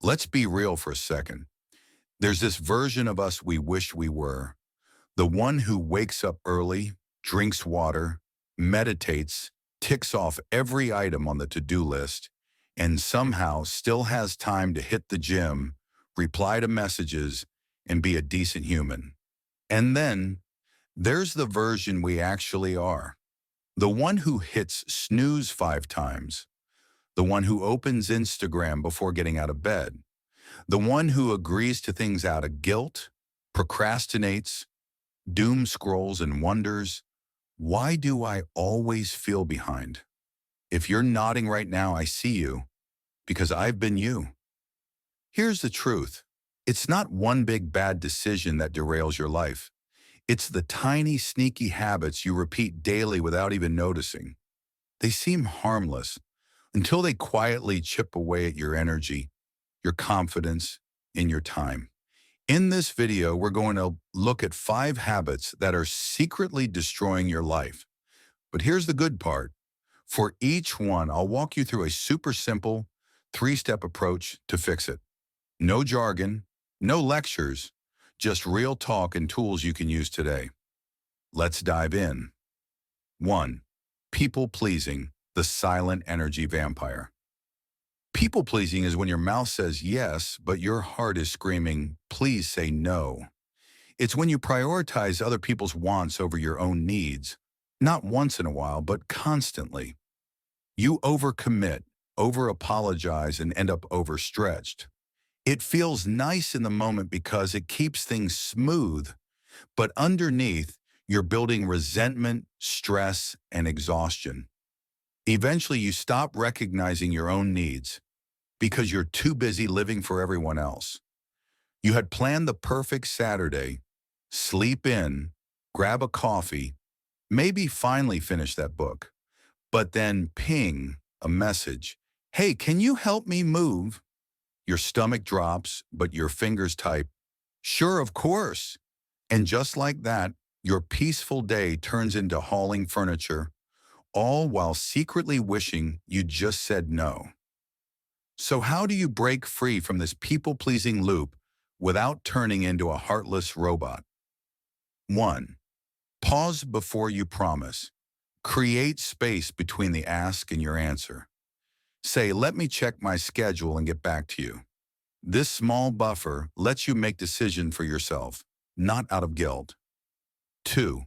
Let's be real for a second. There's this version of us we wish we were. The one who wakes up early, drinks water, meditates, ticks off every item on the to-do list, and somehow still has time to hit the gym, reply to messages, and be a decent human. And then there's the version we actually are. The one who hits snooze 5 times. The one who opens Instagram before getting out of bed. The one who agrees to things out of guilt, procrastinates, doom scrolls, and wonders, why do I always feel behind? If you're nodding right now, I see you, because I've been you. Here's the truth. It's not one big bad decision that derails your life. It's the tiny, sneaky habits you repeat daily without even noticing. They seem harmless until they quietly chip away at your energy, your confidence, and your time. In this video, we're going to look at 5 habits that are secretly destroying your life. But here's the good part. For each one, I'll walk you through a super simple 3-step approach to fix it. No jargon, no lectures, just real talk and tools you can use today. Let's dive in. 1. People-pleasing, the silent energy vampire. People-pleasing is when your mouth says yes, but your heart is screaming, please say no. It's when you prioritize other people's wants over your own needs, not once in a while, but constantly. You overcommit, over-apologize, and end up overstretched. It feels nice in the moment because it keeps things smooth, but underneath, you're building resentment, stress, and exhaustion. Eventually, you stop recognizing your own needs because you're too busy living for everyone else. You had planned the perfect Saturday, sleep in, grab a coffee, maybe finally finish that book, but then ping, a message. Hey, can you help me move? Your stomach drops, but your fingers type, sure, of course. And just like that, your peaceful day turns into hauling furniture, all while secretly wishing you just said no. So how do you break free from this people-pleasing loop without turning into a heartless robot? 1. Pause before you promise. Create space between the ask and your answer. Say, let me check my schedule and get back to you. This small buffer lets you make decisions for yourself, not out of guilt. 2.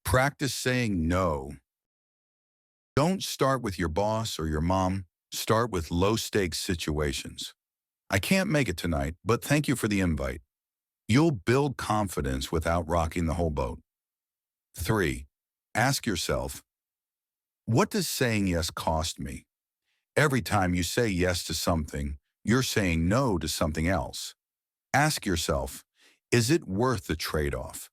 Practice saying no. Don't start with your boss or your mom. Start with low-stakes situations. I can't make it tonight, but thank you for the invite. You'll build confidence without rocking the whole boat. 3. Ask yourself, what does saying yes cost me? Every time you say yes to something, you're saying no to something else. Ask yourself, is it worth the trade-off?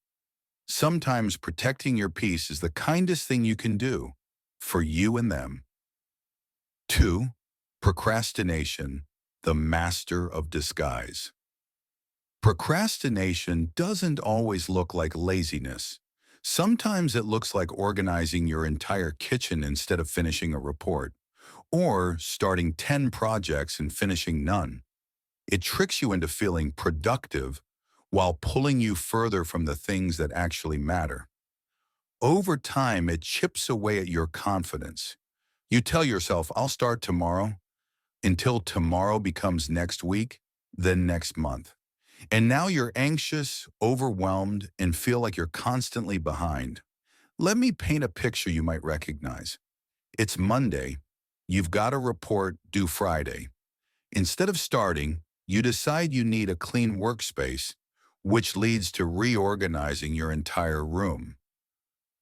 Sometimes protecting your peace is the kindest thing you can do for you and them. 2. Procrastination, the master of disguise. Procrastination doesn't always look like laziness. Sometimes it looks like organizing your entire kitchen instead of finishing a report, or starting 10 projects and finishing none. It tricks you into feeling productive while pulling you further from the things that actually matter. Over time, it chips away at your confidence. You tell yourself, I'll start tomorrow, until tomorrow becomes next week, then next month. And now you're anxious, overwhelmed, and feel like you're constantly behind. Let me paint a picture you might recognize. It's Monday. You've got a report due Friday. Instead of starting, you decide you need a clean workspace, which leads to reorganizing your entire room.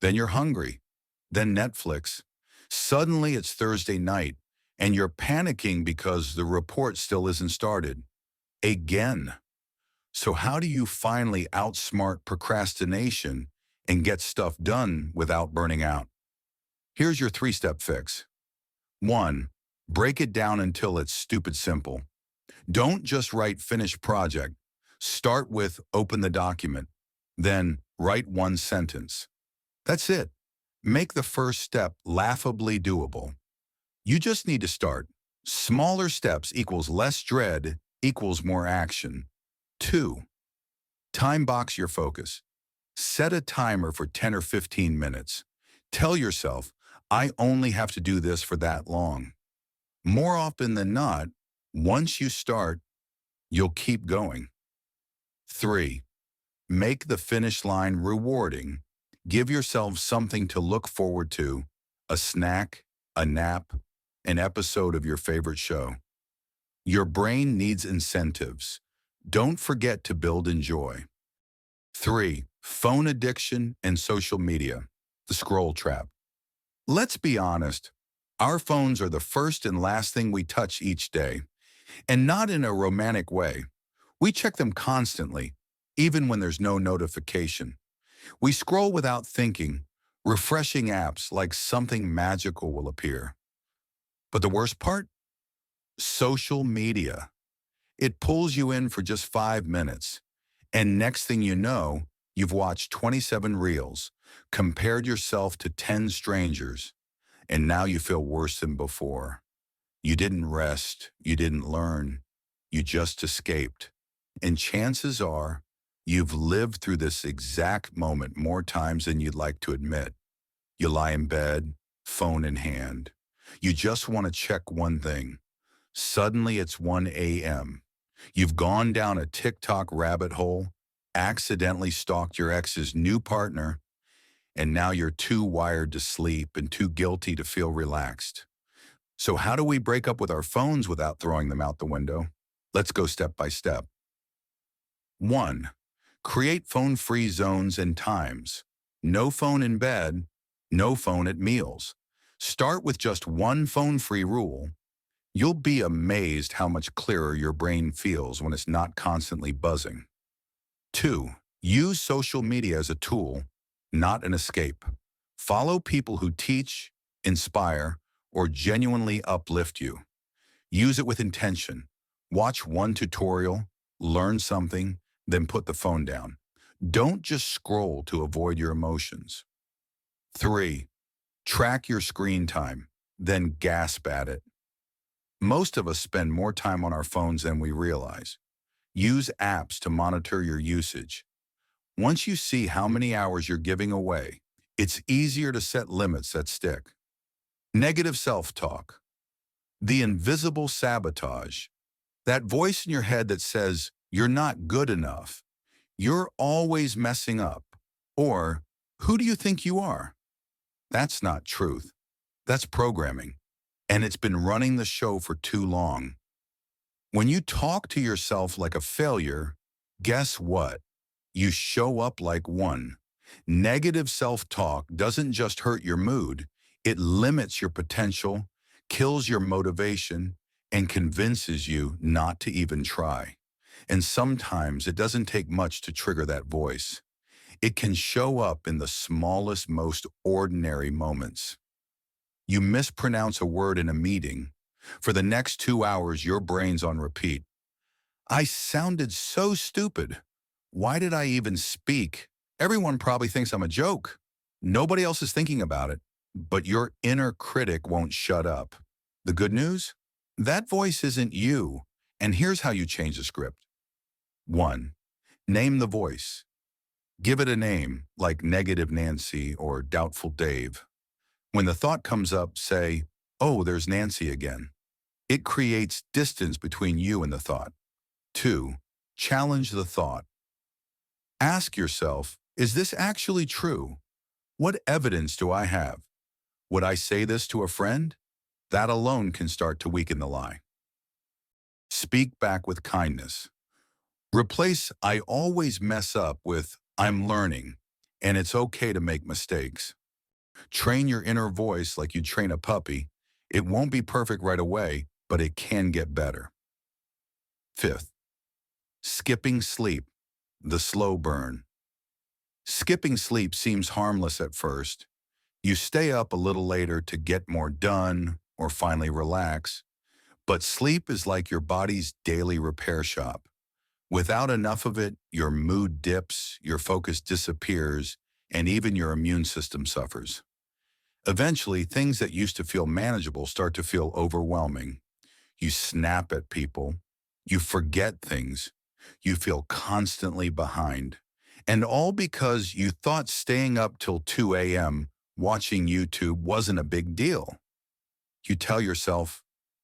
Then you're hungry. Then Netflix. Suddenly it's Thursday night, and you're panicking because the report still isn't started. Again. So how do you finally outsmart procrastination and get stuff done without burning out? Here's your 3-step fix. 1. Break it down until it's stupid simple. Don't just write finished project. Start with open the document. Then write 1 sentence. That's it. Make the first step laughably doable. You just need to start. Smaller steps equals less dread equals more action. 2. Time box your focus. Set a timer for 10 or 15 minutes. Tell yourself, I only have to do this for that long. More often than not, once you start, you'll keep going. 3. Make the finish line rewarding. Give yourself something to look forward to, a snack, a nap, an episode of your favorite show. Your brain needs incentives. Don't forget to build in joy. 3. Phone addiction and social media, the scroll trap. Let's be honest, our phones are the first and last thing we touch each day, and not in a romantic way. We check them constantly, even when there's no notification. We scroll without thinking, refreshing apps like something magical will appear. But the worst part? Social media. It pulls you in for just 5 minutes, and next thing you know, you've watched 27 reels, compared yourself to 10 strangers, and now you feel worse than before. You didn't rest, you didn't learn, you just escaped. And chances are, you've lived through this exact moment more times than you'd like to admit. You lie in bed, phone in hand. You just want to check one thing. Suddenly it's 1 a.m. You've gone down a TikTok rabbit hole, accidentally stalked your ex's new partner, and now you're too wired to sleep and too guilty to feel relaxed. So how do we break up with our phones without throwing them out the window? Let's go step by step. 1. Create phone-free zones and times. No phone in bed, no phone at meals. Start with just one phone-free rule. You'll be amazed how much clearer your brain feels when it's not constantly buzzing. 2. Use social media as a tool, not an escape. Follow people who teach, inspire, or genuinely uplift you. Use it with intention. Watch one tutorial, learn something, then put the phone down. Don't just scroll to avoid your emotions. 3. Track your screen time, then gasp at it. Most of us spend more time on our phones than we realize. Use apps to monitor your usage. Once you see how many hours you're giving away, it's easier to set limits that stick. Negative self-talk. The invisible sabotage. That voice in your head that says, you're not good enough, you're always messing up, or who do you think you are? That's not truth. That's programming, and it's been running the show for too long. When you talk to yourself like a failure, guess what? You show up like one. Negative self-talk doesn't just hurt your mood, it limits your potential, kills your motivation, and convinces you not to even try. And sometimes it doesn't take much to trigger that voice. It can show up in the smallest, most ordinary moments. You mispronounce a word in a meeting. For the next 2 hours, your brain's on repeat. I sounded so stupid. Why did I even speak? Everyone probably thinks I'm a joke. Nobody else is thinking about it, but your inner critic won't shut up. The good news? That voice isn't you, and here's how you change the script. 1. Name the voice. Give it a name, like Negative Nancy or Doubtful Dave. When the thought comes up, say, oh, there's Nancy again. It creates distance between you and the thought. 2. Challenge the thought. Ask yourself, is this actually true? What evidence do I have? Would I say this to a friend? That alone can start to weaken the lie. Speak back with kindness. Replace I always mess up with I'm learning, and it's okay to make mistakes. Train your inner voice like you train a puppy. It won't be perfect right away, but it can get better. 5th, skipping sleep, the slow burn. Skipping sleep seems harmless at first. You stay up a little later to get more done or finally relax. But sleep is like your body's daily repair shop. Without enough of it, your mood dips, your focus disappears, and even your immune system suffers. Eventually, things that used to feel manageable start to feel overwhelming. You snap at people, You forget things. You feel constantly behind. And all because you thought staying up till 2 a.m. watching YouTube wasn't a big deal. You tell yourself,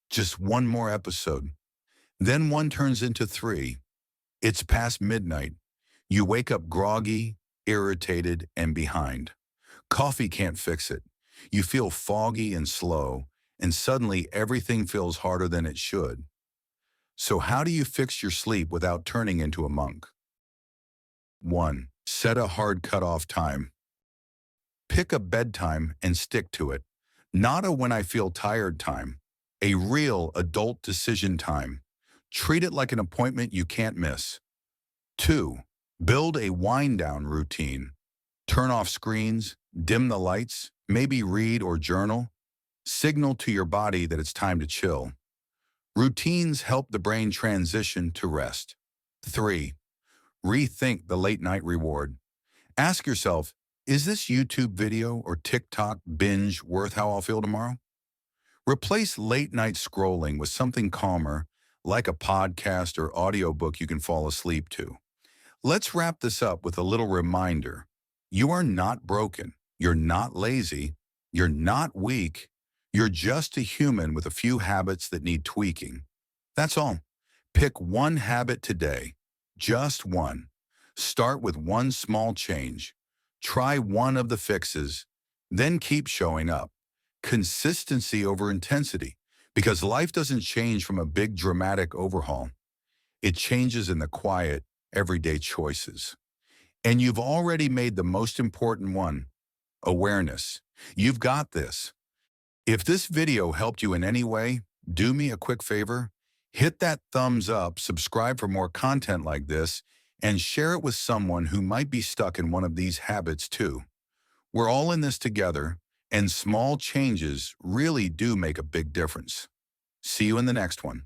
just one more episode. Then one turns into three. It's past midnight. You wake up groggy, irritated, and behind. Coffee can't fix it. You feel foggy and slow, and suddenly everything feels harder than it should. So how do you fix your sleep without turning into a monk? 1. Set a hard cutoff time. Pick a bedtime and stick to it. Not a when I feel tired time. A real adult decision time. Treat it like an appointment you can't miss. 2. Build a wind-down routine. Turn off screens, dim the lights, maybe read or journal. Signal to your body that it's time to chill. Routines help the brain transition to rest. 3. Rethink the late-night reward. Ask yourself, is this YouTube video or TikTok binge worth how I'll feel tomorrow? Replace late-night scrolling with something calmer, like a podcast or audiobook you can fall asleep to. Let's wrap this up with a little reminder. You are not broken. You're not lazy. You're not weak. You're just a human with a few habits that need tweaking. That's all. Pick one habit today. Just one. Start with one small change. Try one of the fixes. Then keep showing up. Consistency over intensity. Because life doesn't change from a big dramatic overhaul. It changes in the quiet, everyday choices. And you've already made the most important one, awareness. You've got this. If this video helped you in any way, do me a quick favor. Hit that thumbs up, subscribe for more content like this, and share it with someone who might be stuck in one of these habits too. We're all in this together, and small changes really do make a big difference. See you in the next one.